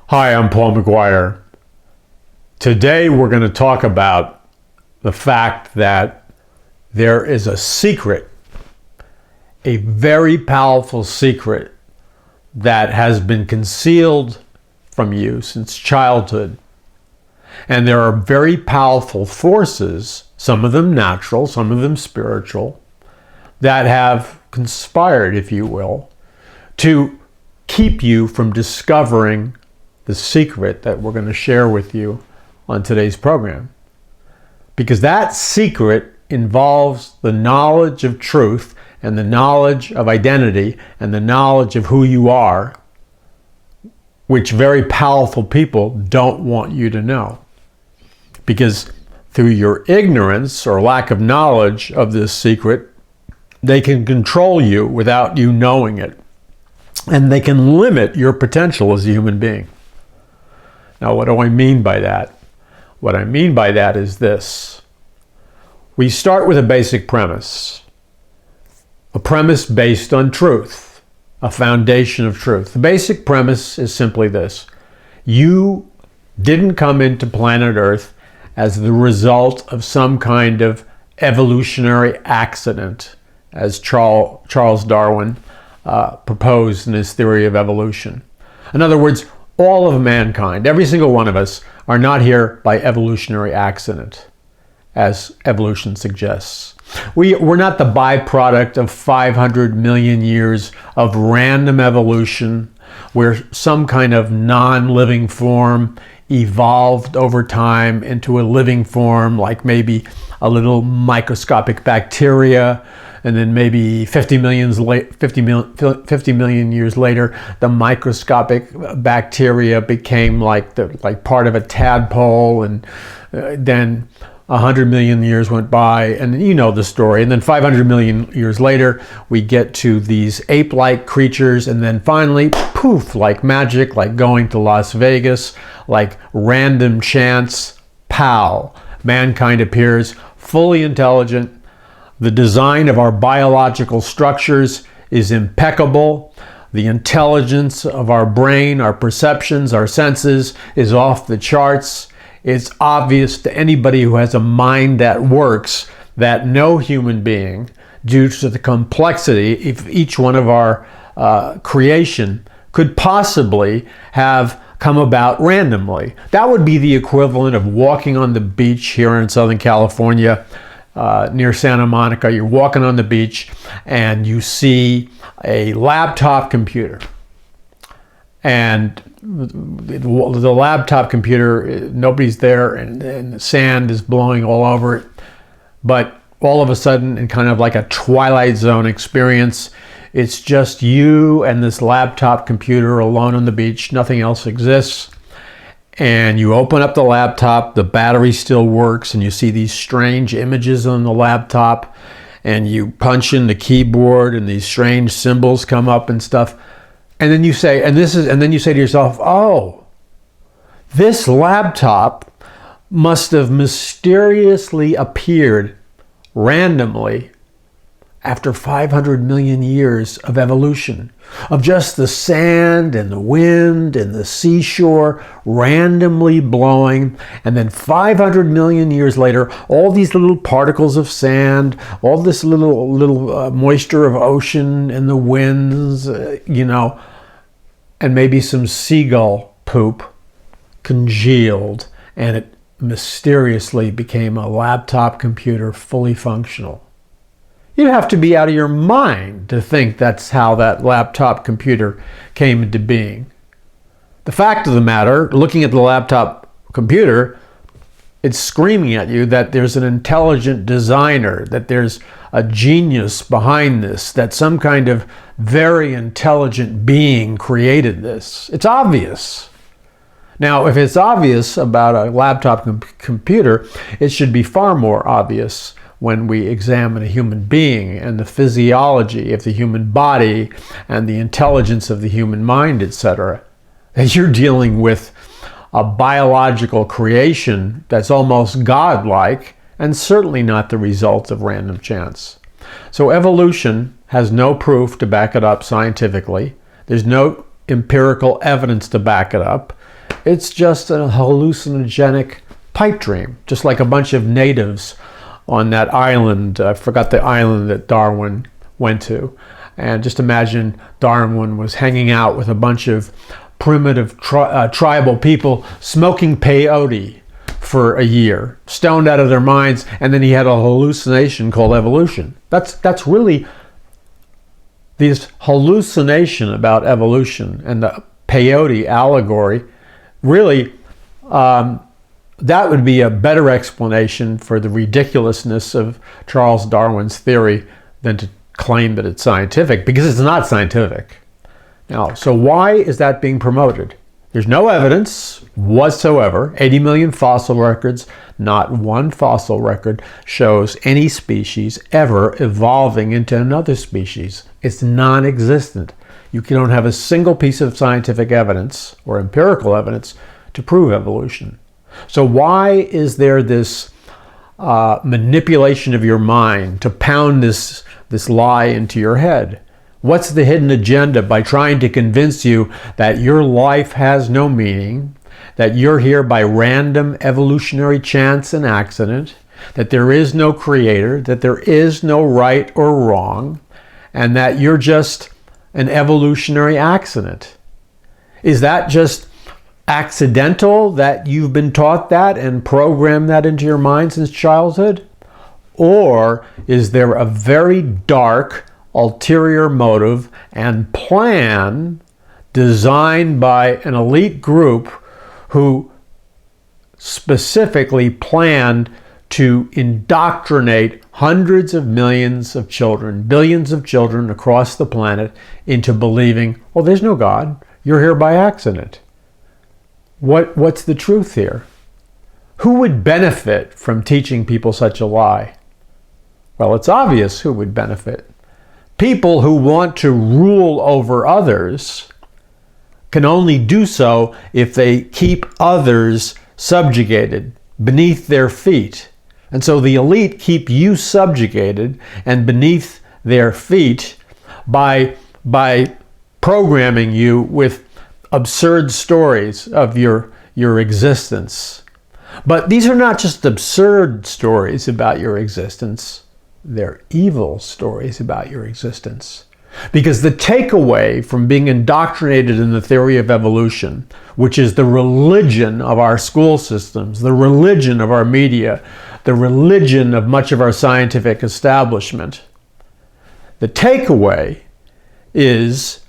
Hi, I'm Paul McGUIRE. Today we're going to talk about the fact that there is a secret, a very powerful secret that has been concealed from you since childhood. And there are very powerful forces, some of them natural, some of them spiritual, that have conspired, if you will, to keep you from discovering the secret that we're going to share with you on today's program. Because that secret involves the knowledge of truth and the knowledge of identity and the knowledge of who you are, which very powerful people don't want you to know. Because through your ignorance or lack of knowledge of this secret, they can control you without you knowing it. And they can limit your potential as a human being. Now, what do I mean by that? What I mean by that is this. We start with a basic premise. A premise based on truth. A foundation of truth. The basic premise is simply this. You didn't come into planet Earth as the result of some kind of evolutionary accident, as Charles Darwin proposed in his theory of evolution. In other words, all of mankind, every single one of us, are not here by evolutionary accident, as evolution suggests. We're not the byproduct of 500 million years of random evolution, where some kind of non-living form evolved over time into a living form, like maybe a little microscopic bacteria, and then maybe 50 million years later, the microscopic bacteria became like part of a tadpole, and then 100 million years went by, and you know the story. And then 500 million years later, we get to these ape-like creatures, and then finally, poof, like magic, like going to Las Vegas, like random chance, pow, mankind appears fully intelligent. The design of our biological structures is impeccable. The intelligence of our brain, our perceptions, our senses is off the charts. It's obvious to anybody who has a mind that works that no human being, due to the complexity of each one of our creation, could possibly have come about randomly. That would be the equivalent of walking on the beach here in Southern California, near Santa Monica. You're walking on the beach and you see a laptop computer. And the laptop computer, nobody's there, and the sand is blowing all over it. But all of a sudden, in kind of like a Twilight Zone experience, it's just you and this laptop computer alone on the beach. Nothing else exists. And you open up the laptop, the battery still works, and you see these strange images on the laptop, and you punch in the keyboard and these strange symbols come up and stuff. And then you say, and then you say to yourself, oh, this laptop must have mysteriously appeared randomly after 500 million years of evolution, of just the sand and the wind and the seashore randomly blowing, and then 500 million years later, all these little particles of sand, all this little moisture of ocean and the winds, and maybe some seagull poop congealed, and it mysteriously became a laptop computer fully functional. You'd have to be out of your mind to think that's how that laptop computer came into being. The fact of the matter, looking at the laptop computer, it's screaming at you that there's an intelligent designer, that there's a genius behind this, that some kind of very intelligent being created this. It's obvious. Now, if it's obvious about a laptop computer, it should be far more obvious when we examine a human being and the physiology of the human body and the intelligence of the human mind, etc. That you're dealing with a biological creation that's almost godlike and certainly not the result of random chance. So evolution has no proof to back it up scientifically. There's no empirical evidence to back it up. It's just a hallucinogenic pipe dream, just like a bunch of natives on that island. I forgot the island that Darwin went to. And just imagine Darwin was hanging out with a bunch of primitive tribal people smoking peyote for a year, stoned out of their minds, and then he had a hallucination called evolution. That's really this hallucination about evolution and the peyote allegory. Really, that would be a better explanation for the ridiculousness of Charles Darwin's theory than to claim that it's scientific, because it's not scientific. Now, so why is that being promoted? There's no evidence whatsoever. 80 million fossil records, not one fossil record shows any species ever evolving into another species. It's non-existent. You don't have a single piece of scientific evidence or empirical evidence to prove evolution. So why is there this manipulation of your mind to pound this lie into your head? What's the hidden agenda by trying to convince you that your life has no meaning, that you're here by random evolutionary chance and accident, that there is no creator, that there is no right or wrong, and that you're just an evolutionary accident? Is that just accidental that you've been taught that and programmed that into your mind since childhood? Or is there a very dark ulterior motive and plan designed by an elite group who specifically planned to indoctrinate hundreds of millions of children, billions of children across the planet into believing, well, there's no God, you're here by accident? What's the truth here? Who would benefit from teaching people such a lie? Well, it's obvious who would benefit. People who want to rule over others can only do so if they keep others subjugated beneath their feet. And so the elite keep you subjugated and beneath their feet by programming you with absurd stories of your existence. But these are not just absurd stories about your existence. They're evil stories about your existence. Because the takeaway from being indoctrinated in the theory of evolution, which is the religion of our school systems, the religion of our media, the religion of much of our scientific establishment, the takeaway is,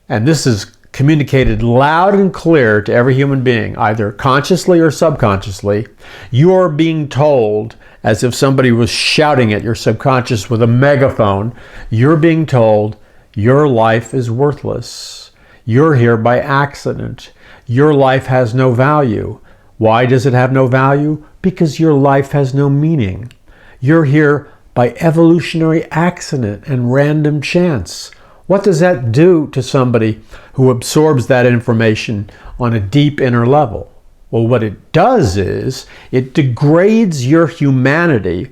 and this is communicated loud and clear to every human being, either consciously or subconsciously, you're being told, as if somebody was shouting at your subconscious with a megaphone, you're being told your life is worthless. You're here by accident. Your life has no value. Why does it have no value? Because your life has no meaning. You're here by evolutionary accident and random chance. What does that do to somebody who absorbs that information on a deep inner level? Well, what it does is it degrades your humanity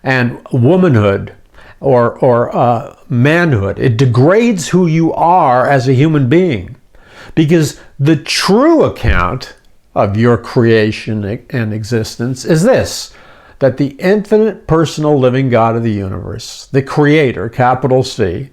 and womanhood or manhood. It degrades who you are as a human being, because the true account of your creation and existence is this: that the infinite personal living God of the universe, the Creator, capital C,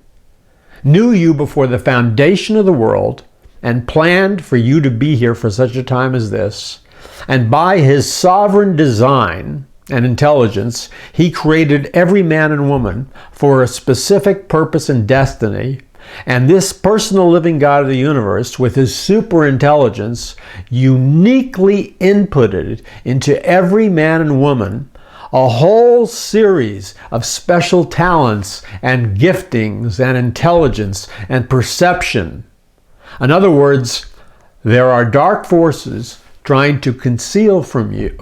knew you before the foundation of the world and planned for you to be here for such a time as this. And by his sovereign design and intelligence, he created every man and woman for a specific purpose and destiny. And this personal living God of the universe, with his super intelligence, uniquely inputted into every man and woman a whole series of special talents and giftings and intelligence and perception. In other words, there are dark forces trying to conceal from you,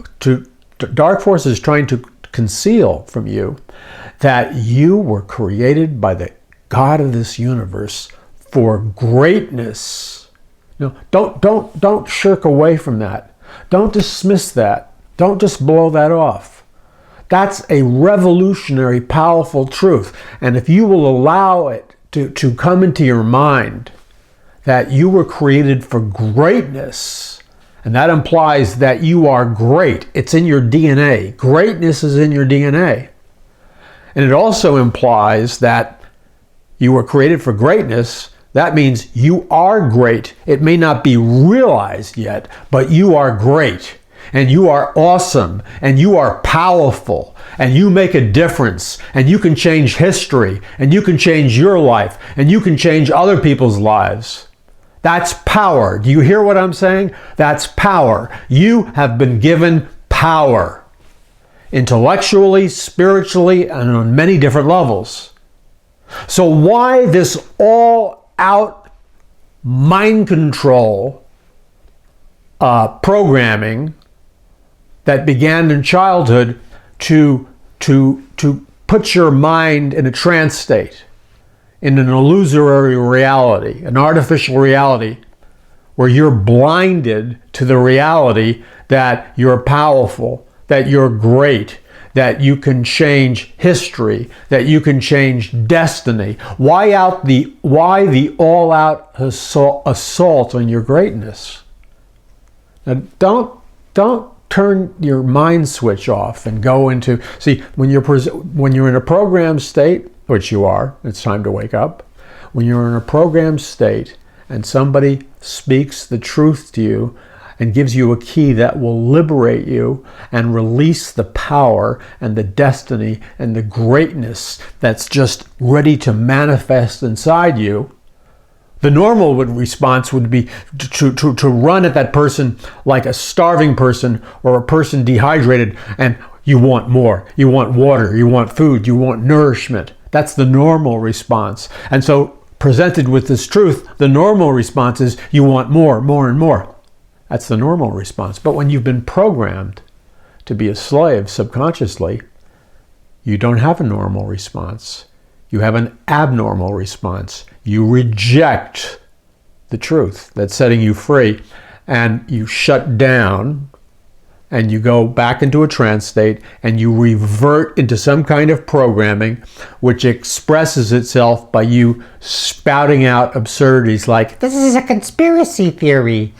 that you were created by the God of this universe for greatness. You know, don't shirk away from that. Don't dismiss that. Don't just blow that off. That's a revolutionary, powerful truth. And if you will allow it to come into your mind that you were created for greatness, And that implies that you are great. It's in your DNA. Greatness is in your DNA. And it also implies that you were created for greatness. That means you are great. It may not be realized yet, but you are great. And you are awesome. And you are powerful. And you make a difference. And you can change history. And you can change your life. And you can change other people's lives. That's power. Do you hear what I'm saying? That's power. You have been given power. Intellectually, spiritually, and on many different levels. So why this all-out mind control programming that began in childhood to put your mind in a trance state, in an illusory reality, an artificial reality, where you're blinded to the reality that you're powerful, that you're great, that you can change history, that you can change destiny. Why the all-out assault on your greatness? Now, don't turn your mind switch off and go into, see, when you're in a programmed state, which you are, it's time to wake up. When you're in a programmed state and somebody speaks the truth to you and gives you a key that will liberate you and release the power and the destiny and the greatness that's just ready to manifest inside you, the normal response would be to run at that person like a starving person or a person dehydrated, and you want more. You want water, you want food, you want nourishment. That's the normal response. And so presented with this truth, the normal response is you want more, more and more. That's the normal response. But when you've been programmed to be a slave subconsciously, you don't have a normal response. You have an abnormal response. You reject the truth that's setting you free, and you shut down, and you go back into a trance state, and you revert into some kind of programming which expresses itself by you spouting out absurdities like, "This is a conspiracy theory."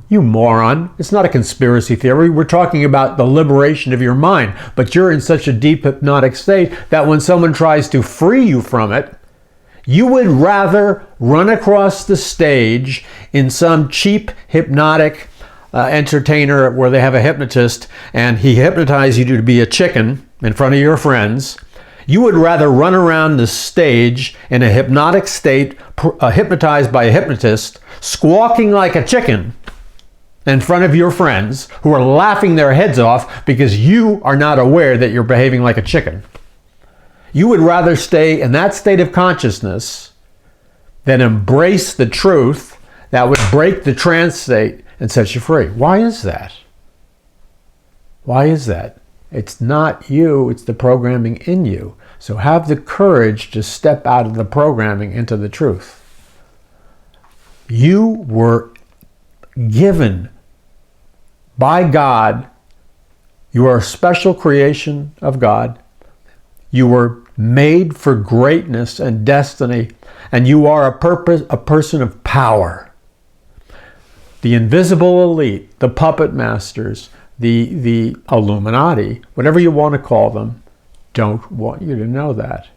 You moron. It's not a conspiracy theory. We're talking about the liberation of your mind. But you're in such a deep hypnotic state that when someone tries to free you from it, you would rather run across the stage in some cheap hypnotic entertainer where they have a hypnotist and he hypnotizes you to be a chicken in front of your friends. You would rather run around the stage in a hypnotic state, hypnotized by a hypnotist, squawking like a chicken in front of your friends who are laughing their heads off because you are not aware that you're behaving like a chicken. You would rather stay in that state of consciousness than embrace the truth that would break the trance state and set you free. Why is that? Why is that? It's not you, it's the programming in you. So have the courage to step out of the programming into the truth. You were given by God. You are a special creation of God. You were made for greatness and destiny, and you are a person of power. The invisible elite, the puppet masters, the Illuminati, whatever you want to call them, don't want you to know that.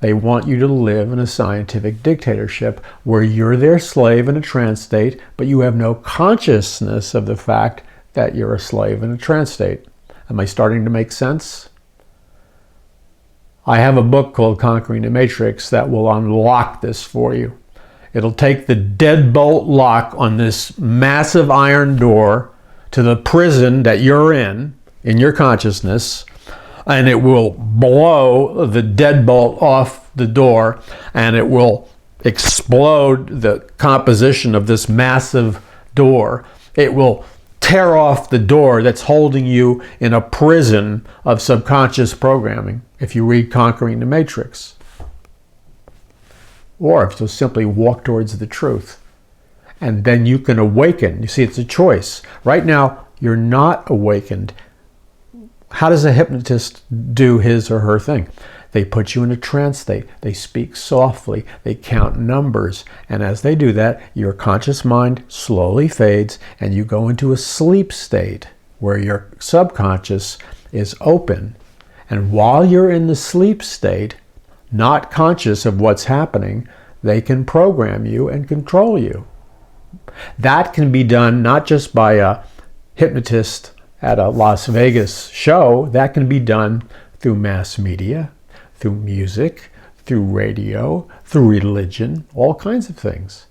They want you to live in a scientific dictatorship where you're their slave in a trance state, but you have no consciousness of the fact that you're a slave in a trance state. Am I starting to make sense? I have a book called Conquering the Matrix that will unlock this for you. It'll take the deadbolt lock on this massive iron door to the prison that you're in your consciousness, and it will blow the deadbolt off the door, and it will explode the composition of this massive door. It will tear off the door that's holding you in a prison of subconscious programming, if you read Conquering the Matrix. Or if you'll simply walk towards the truth. And then you can awaken. You see, it's a choice. Right now, you're not awakened. How does a hypnotist do his or her thing? They put you in a trance state. They speak softly. They count numbers. And as they do that, your conscious mind slowly fades and you go into a sleep state where your subconscious is open. And while you're in the sleep state, not conscious of what's happening, they can program you and control you. That can be done not just by a hypnotist at a Las Vegas show. That can be done through mass media, through music, through radio, through religion, all kinds of things.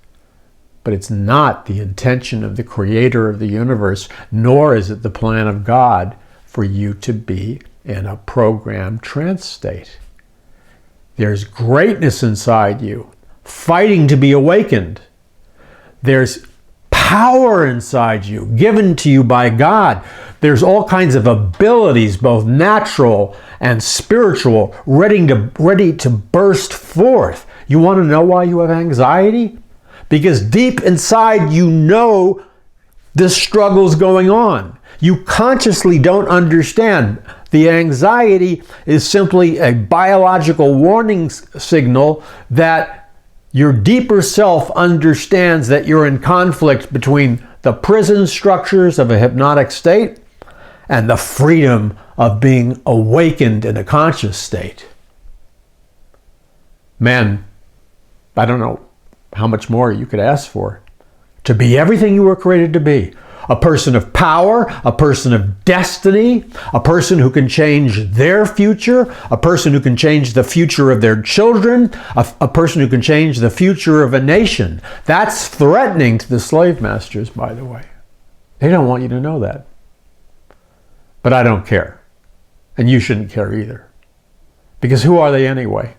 But it's not the intention of the creator of the universe, nor is it the plan of God for you to be in a programmed trance state. There's greatness inside you, fighting to be awakened. There's power inside you, given to you by God. There's all kinds of abilities, both natural and spiritual, ready to burst forth. You want to know why you have anxiety? Because deep inside you know this struggle's going on. You consciously don't understand. The anxiety is simply a biological warning signal that your deeper self understands that you're in conflict between the prison structures of a hypnotic state and the freedom of being awakened in a conscious state. Man, I don't know how much more you could ask for. To be everything you were created to be. A person of power, a person of destiny, a person who can change their future, a person who can change the future of their children, a person who can change the future of a nation. That's threatening to the slave masters, by the way. They don't want you to know that. But I don't care. And you shouldn't care either. Because who are they anyway?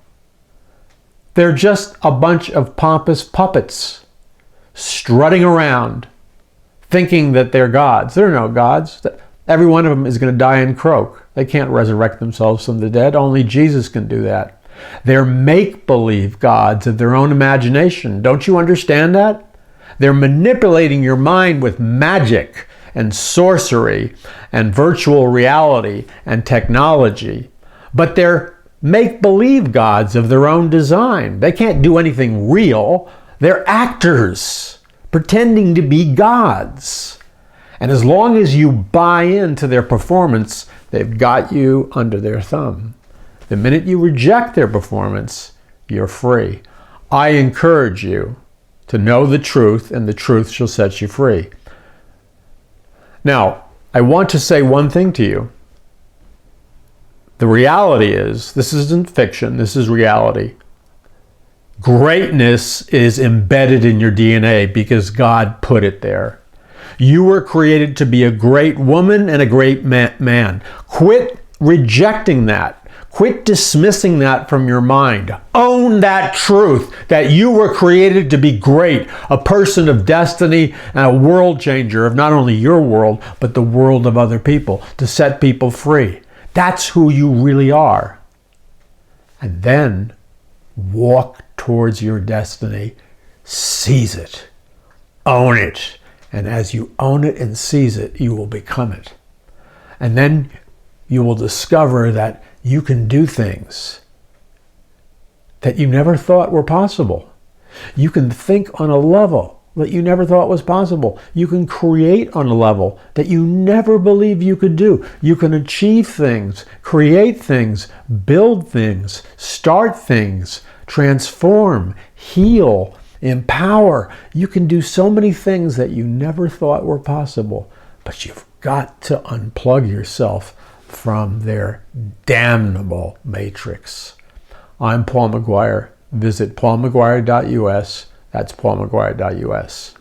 They're just a bunch of pompous puppets strutting around thinking that they're gods. They're no gods. Every one of them is going to die and croak. They can't resurrect themselves from the dead. Only Jesus can do that. They're make-believe gods of their own imagination. Don't you understand that? They're manipulating your mind with magic and sorcery and virtual reality and technology. But they're make-believe gods of their own design. They can't do anything real. They're actors pretending to be gods. And as long as you buy into their performance, they've got you under their thumb. The minute you reject their performance, you're free. I encourage you to know the truth, and the truth shall set you free. Now, I want to say one thing to you. The reality is, this isn't fiction, this is reality. Greatness is embedded in your DNA because God put it there. You were created to be a great woman and a great man. Quit rejecting that. Quit dismissing that from your mind. Own that truth that you were created to be great, a person of destiny and a world changer of not only your world, but the world of other people, to set people free. That's who you really are. And then walk towards your destiny. Seize it. Own it. And as you own it and seize it, you will become it. And then you will discover that you can do things that you never thought were possible. You can think on a level that you never thought was possible. You can create on a level that you never believed you could do. You can achieve things, create things, build things, start things, transform, heal, empower. You can do so many things that you never thought were possible, but you've got to unplug yourself from their damnable matrix. I'm Paul McGuire. Visit paulmcguire.us. That's paulmcguire.us.